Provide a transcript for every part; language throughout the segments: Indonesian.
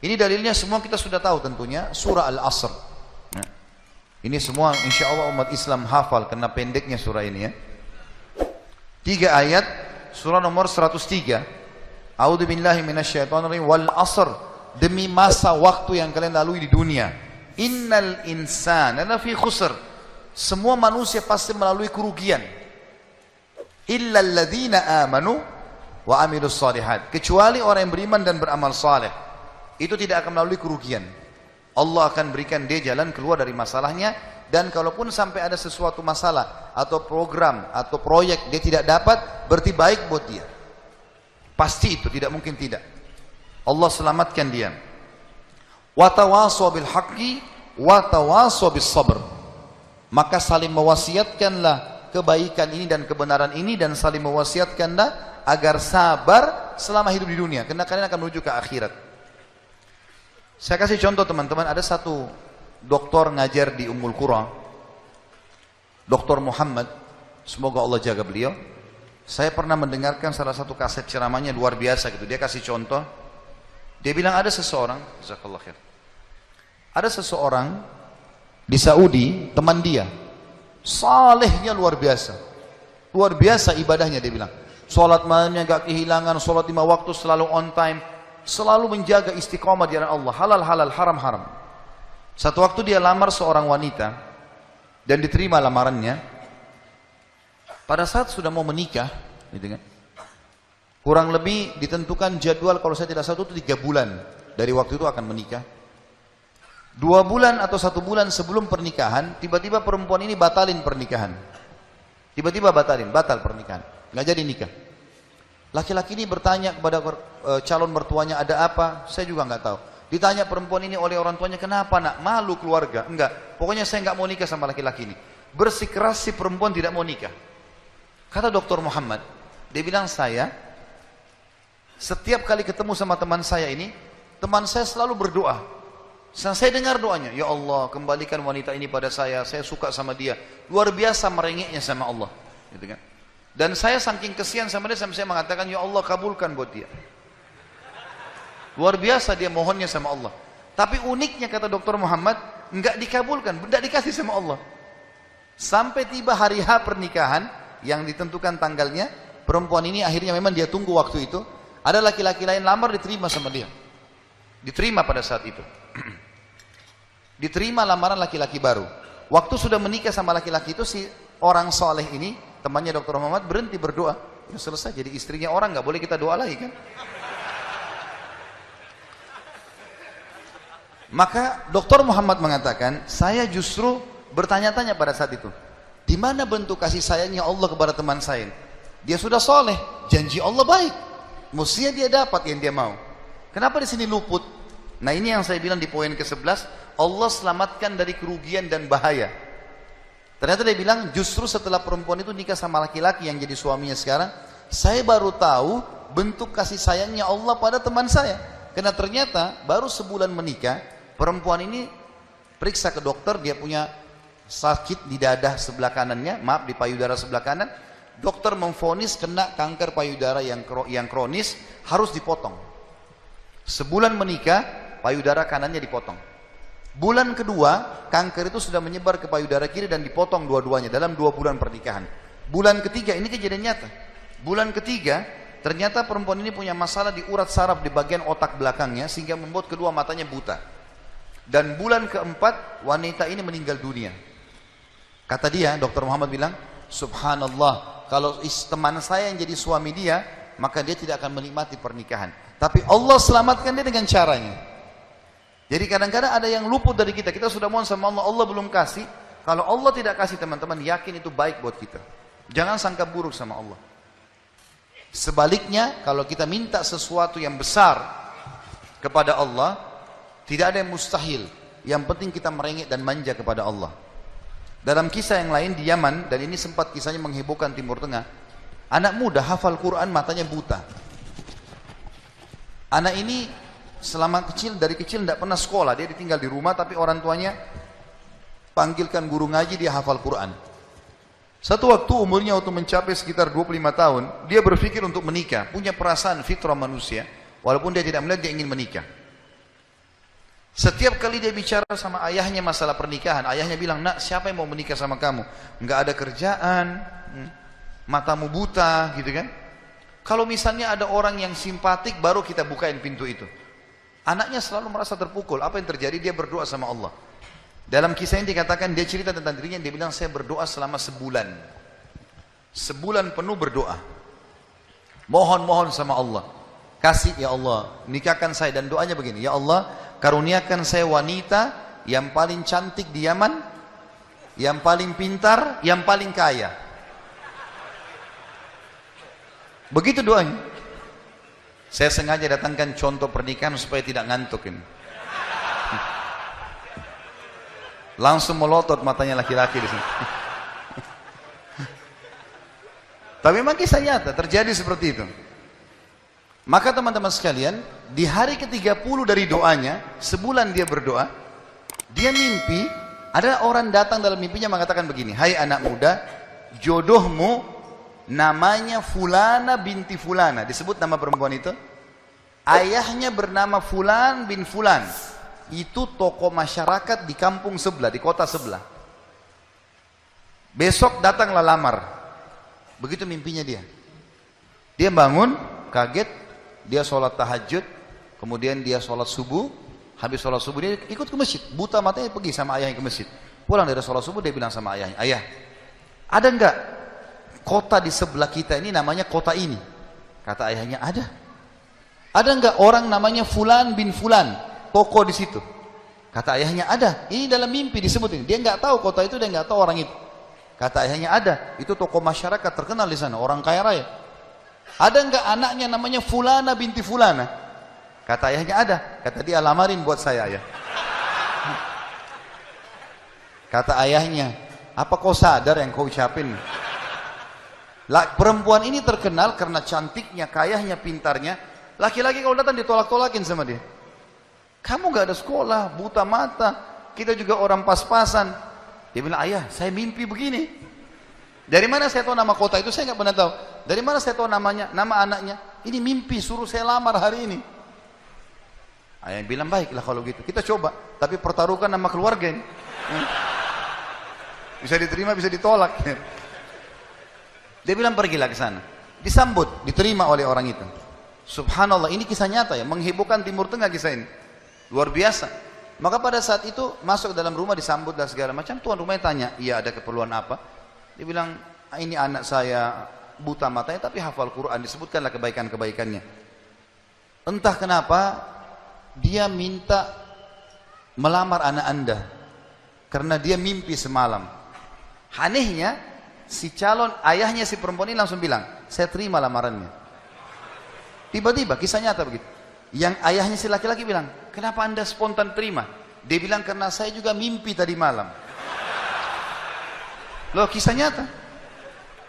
Ini dalilnya semua kita sudah tahu tentunya, surah Al-Asr. Nah, ini semua insya Allah umat Islam hafal karena pendeknya surah ini ya. 3 ayat, surah nomor 103. A'udzu billahi minasyaitonir rajim. Wal 'asr, demi masa waktu yang kalian lalui di dunia. Innal insana lafi khusr. Semua manusia pasti melalui kerugian. Illa alladzina amanu wa amilus shalihat. Kecuali orang yang beriman dan beramal saleh. Itu tidak akan melalui kerugian. Allah akan berikan dia jalan keluar dari masalahnya. Dan kalaupun sampai ada sesuatu masalah atau program atau proyek dia tidak dapat, berarti baik buat dia. Pasti itu, tidak mungkin tidak. Allah selamatkan dia. Wa tawasaw bil haqqi wa tawasaw bis sabr. Maka saling mewasiatkanlah kebaikan ini dan kebenaran ini, dan saling mewasiatkanlah agar sabar selama hidup di dunia, karena kalian akan menuju ke akhirat. Saya kasih contoh teman-teman, ada satu doktor ngajar di Ummul Qura, Dr. Muhammad, semoga Allah jaga beliau. Saya pernah mendengarkan salah satu kaset ceramahnya luar biasa gitu. Dia kasih contoh, dia bilang ada seseorang, jazakallah khair, ada seseorang di Saudi, teman dia, salehnya luar biasa ibadahnya. Dia bilang, sholat malamnya gak kehilangan, sholat 5 waktu selalu on time, selalu menjaga istiqomah di jalan Allah, halal-halal, haram-haram. Satu waktu dia lamar seorang wanita dan diterima lamarannya. Pada saat sudah mau menikah, gitu kan, kurang lebih ditentukan jadwal, kalau saya tidak salah itu 3 bulan dari waktu itu akan menikah. 2 bulan atau 1 bulan sebelum pernikahan, tiba-tiba perempuan ini batalin pernikahan. Tiba-tiba batal pernikahan, nggak jadi nikah. Laki-laki ini bertanya kepada calon mertuanya, ada apa? Saya juga nggak tahu. Ditanya perempuan ini oleh orang tuanya, kenapa nak? Malu keluarga? Enggak, pokoknya saya nggak mau nikah sama laki-laki ini. Bersikeras si perempuan tidak mau nikah. Kata Dr. Muhammad, dia bilang, saya setiap kali ketemu sama teman saya ini, teman saya selalu berdoa. Saya dengar doanya, ya Allah kembalikan wanita ini pada saya suka sama dia. Luar biasa merengeknya sama Allah, gitu kan. Dan saya saking kesian sama dia, sampai saya mengatakan, ya Allah kabulkan buat dia. Luar biasa dia mohonnya sama Allah. Tapi uniknya kata Dr. Muhammad, enggak dikabulkan, enggak dikasih sama Allah. Sampai tiba hari H pernikahan yang ditentukan tanggalnya, perempuan ini akhirnya memang dia tunggu waktu itu. Ada laki-laki lain lamar, diterima sama dia. Diterima pada saat itu. Diterima lamaran laki-laki baru. Waktu sudah menikah sama laki-laki itu, si orang soleh ini, temannya Dr. Muhammad, berhenti berdoa. Ya selesai, jadi istrinya orang, nggak boleh kita doa lagi kan. Maka Dr. Muhammad mengatakan, saya justru bertanya-tanya pada saat itu, di mana bentuk kasih sayangnya Allah kepada teman saya? Dia sudah soleh, janji Allah baik, mestinya dia dapat yang dia mau. Kenapa di sini luput? Nah ini yang saya bilang di poin ke-11, Allah selamatkan dari kerugian dan bahaya. Ternyata dia bilang, justru setelah perempuan itu nikah sama laki-laki yang jadi suaminya sekarang, saya baru tahu bentuk kasih sayangnya Allah pada teman saya. Karena ternyata baru sebulan menikah, perempuan ini periksa ke dokter, dia punya sakit di dada sebelah kanannya, maaf di payudara sebelah kanan. Dokter memvonis kena kanker payudara yang kronis, harus dipotong. Sebulan menikah, payudara kanannya dipotong. Bulan kedua, kanker itu sudah menyebar ke payudara kiri dan dipotong dua-duanya dalam 2 bulan pernikahan. Bulan ketiga, ini kejadian nyata. Bulan ketiga, ternyata perempuan ini punya masalah di urat saraf di bagian otak belakangnya, sehingga membuat kedua matanya buta. Dan bulan keempat, wanita ini meninggal dunia. Kata dia, Dr. Muhammad bilang, subhanallah, kalau teman saya yang jadi suami dia, maka dia tidak akan menikmati pernikahan. Tapi Allah selamatkan dia dengan caranya. Jadi kadang-kadang ada yang luput dari kita. Kita sudah mohon sama Allah, Allah belum kasih. Kalau Allah tidak kasih, teman-teman, yakin itu baik buat kita. Jangan sangka buruk sama Allah. Sebaliknya, kalau kita minta sesuatu yang besar kepada Allah, tidak ada yang mustahil. Yang penting kita merengek dan manja kepada Allah. Dalam kisah yang lain di Yaman, dan ini sempat kisahnya menghebohkan Timur Tengah, anak muda hafal Quran, matanya buta. Anak ini dari kecil tidak pernah sekolah, dia ditinggal di rumah, tapi orang tuanya panggilkan guru ngaji, dia hafal Quran. Satu waktu umurnya waktu mencapai sekitar 25 tahun, dia berpikir untuk menikah, punya perasaan fitrah manusia, walaupun dia tidak melihat dia ingin menikah. Setiap kali dia bicara sama ayahnya masalah pernikahan, ayahnya bilang, nak, siapa yang mau menikah sama kamu? Nggak ada kerjaan, matamu buta, gitu kan? Kalau misalnya ada orang yang simpatik, baru kita bukain pintu itu. Anaknya selalu merasa terpukul. Apa yang terjadi? Dia berdoa sama Allah. Dalam kisah ini dikatakan, dia cerita tentang dirinya, dia bilang, saya berdoa selama sebulan. Sebulan penuh berdoa. Mohon-mohon sama Allah. Kasih, ya Allah, nikahkan saya. Dan doanya begini, ya Allah, karuniakan saya wanita yang paling cantik di Yaman, yang paling pintar, yang paling kaya. Begitu doanya. Saya sengaja datangkan contoh pernikahan supaya tidak ngantuk ini. Langsung melotot matanya laki-laki di sini. Tapi memang kisah nyata terjadi seperti itu. Maka teman-teman sekalian, di hari ke-30 dari doanya, sebulan dia berdoa, dia mimpi, ada orang datang dalam mimpinya mengatakan begini, hai anak muda, jodohmu namanya Fulana binti Fulana. Disebut nama perempuan itu. Ayahnya bernama Fulan bin Fulan. Itu tokoh masyarakat di kampung sebelah, di kota sebelah. Besok datanglah lamar. Begitu mimpinya dia. Dia bangun, kaget, dia sholat tahajud, kemudian dia sholat subuh. Habis sholat subuh dia ikut ke masjid. Buta matanya pergi sama ayahnya ke masjid. Pulang dari sholat subuh dia bilang sama ayahnya, ayah, ada enggak kota di sebelah kita ini namanya kota ini? Kata ayahnya, ada. Ada enggak orang namanya Fulan bin Fulan, toko di situ? Kata ayahnya, ada. Ini dalam mimpi disebut ini. Dia enggak tahu kota itu, dia enggak tahu orang itu. Kata ayahnya, ada. Itu toko masyarakat terkenal di sana, orang kaya raya. Ada enggak anaknya namanya Fulana binti Fulana? Kata ayahnya, ada. Kata dia, lamarin buat saya, ayah. Kata ayahnya, apa kau sadar yang kau ucapin? Perempuan ini terkenal karena cantiknya, kayahnya, pintarnya. Laki-laki kalau datang ditolak-tolakin sama dia. Kamu gak ada sekolah, buta mata, kita juga orang pas-pasan. Dia bilang, ayah, saya mimpi begini. Dari mana saya tahu nama kota itu? Saya gak pernah tahu. Dari mana saya tahu namanya, nama anaknya? Ini mimpi, suruh saya lamar hari ini. Ayah bilang, baiklah kalau gitu, kita coba. Tapi pertaruhkan nama keluarga ini. Bisa diterima, bisa ditolak. Dia bilang, pergilah ke sana. Disambut, diterima oleh orang itu. Subhanallah, ini kisah nyata ya, menghebohkan Timur Tengah kisah ini. Luar biasa. Maka pada saat itu masuk ke dalam rumah, disambut dan segala macam. Tuan rumahnya tanya, iya ada keperluan apa? Dia bilang, ini anak saya buta matanya tapi hafal Quran. Disebutkanlah kebaikan-kebaikannya. Entah kenapa dia minta melamar anak anda karena dia mimpi semalam. Anehnya si calon ayahnya si perempuan ini langsung bilang, saya terima lamarannya. Tiba-tiba kisah nyata begitu. Yang ayahnya si laki-laki bilang, kenapa anda spontan terima? Dia bilang, karena saya juga mimpi tadi malam. Loh, kisah nyata.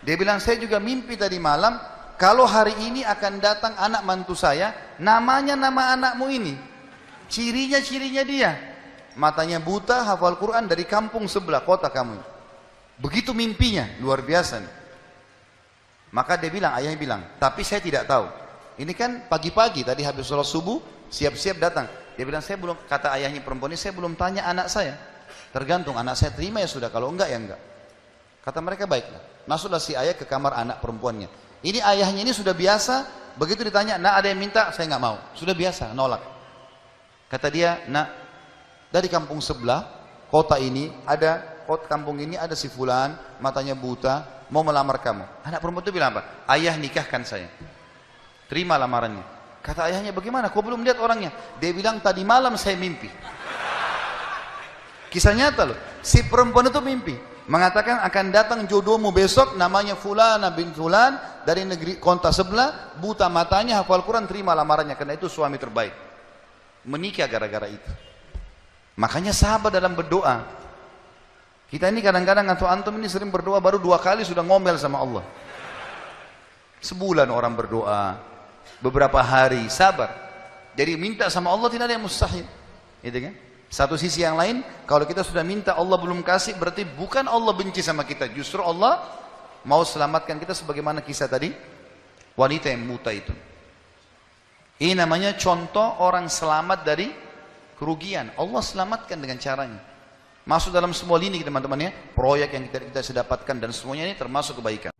Dia bilang, saya juga mimpi tadi malam, kalau hari ini akan datang anak mantu saya, namanya nama anakmu ini. Cirinya dia. Matanya buta, hafal Quran, dari kampung sebelah kota kamu. Begitu mimpinya, luar biasa nih. Maka dia bilang, ayahnya bilang, tapi saya tidak tahu. Ini kan pagi-pagi tadi habis sholat subuh, siap-siap datang. Dia bilang, saya belum, kata ayahnya perempuan ini, saya belum tanya anak saya. Tergantung, anak saya terima ya sudah, kalau enggak ya enggak. Kata mereka, baiklah. Masuklah si ayah ke kamar anak perempuannya. Ini ayahnya ini sudah biasa, begitu ditanya, nak ada yang minta, saya enggak mau. Sudah biasa, nolak. Kata dia, nak, dari kampung sebelah, kota ini, kampung ini ada si fulan, matanya buta, mau melamar kamu. Anak perempuan itu bilang apa? Ayah nikahkan saya. Terima lamarannya. Kata ayahnya, bagaimana? Kau belum lihat orangnya? Dia bilang, tadi malam saya mimpi. Kisah nyata loh. Si perempuan itu mimpi. Mengatakan akan datang jodohmu besok, namanya Fulana bin Fulan, dari negeri kota sebelah, buta matanya, hafal Quran, terima lamarannya. Karena itu suami terbaik. Menikah gara-gara itu. Makanya sahabat dalam berdoa. Kita ini kadang-kadang atau antum ini sering berdoa, baru 2 kali sudah ngomel sama Allah. Sebulan orang berdoa. Beberapa hari, sabar. Jadi minta sama Allah tidak ada yang mustahil. Gitu kan? Satu sisi yang lain, kalau kita sudah minta Allah belum kasih, berarti bukan Allah benci sama kita. Justru Allah mau selamatkan kita sebagaimana kisah tadi. Wanita yang buta itu. Ini namanya contoh orang selamat dari kerugian. Allah selamatkan dengan caranya. Masuk dalam semua lini teman-teman ya, proyek yang kita dapatkan dan semuanya ini termasuk kebaikan.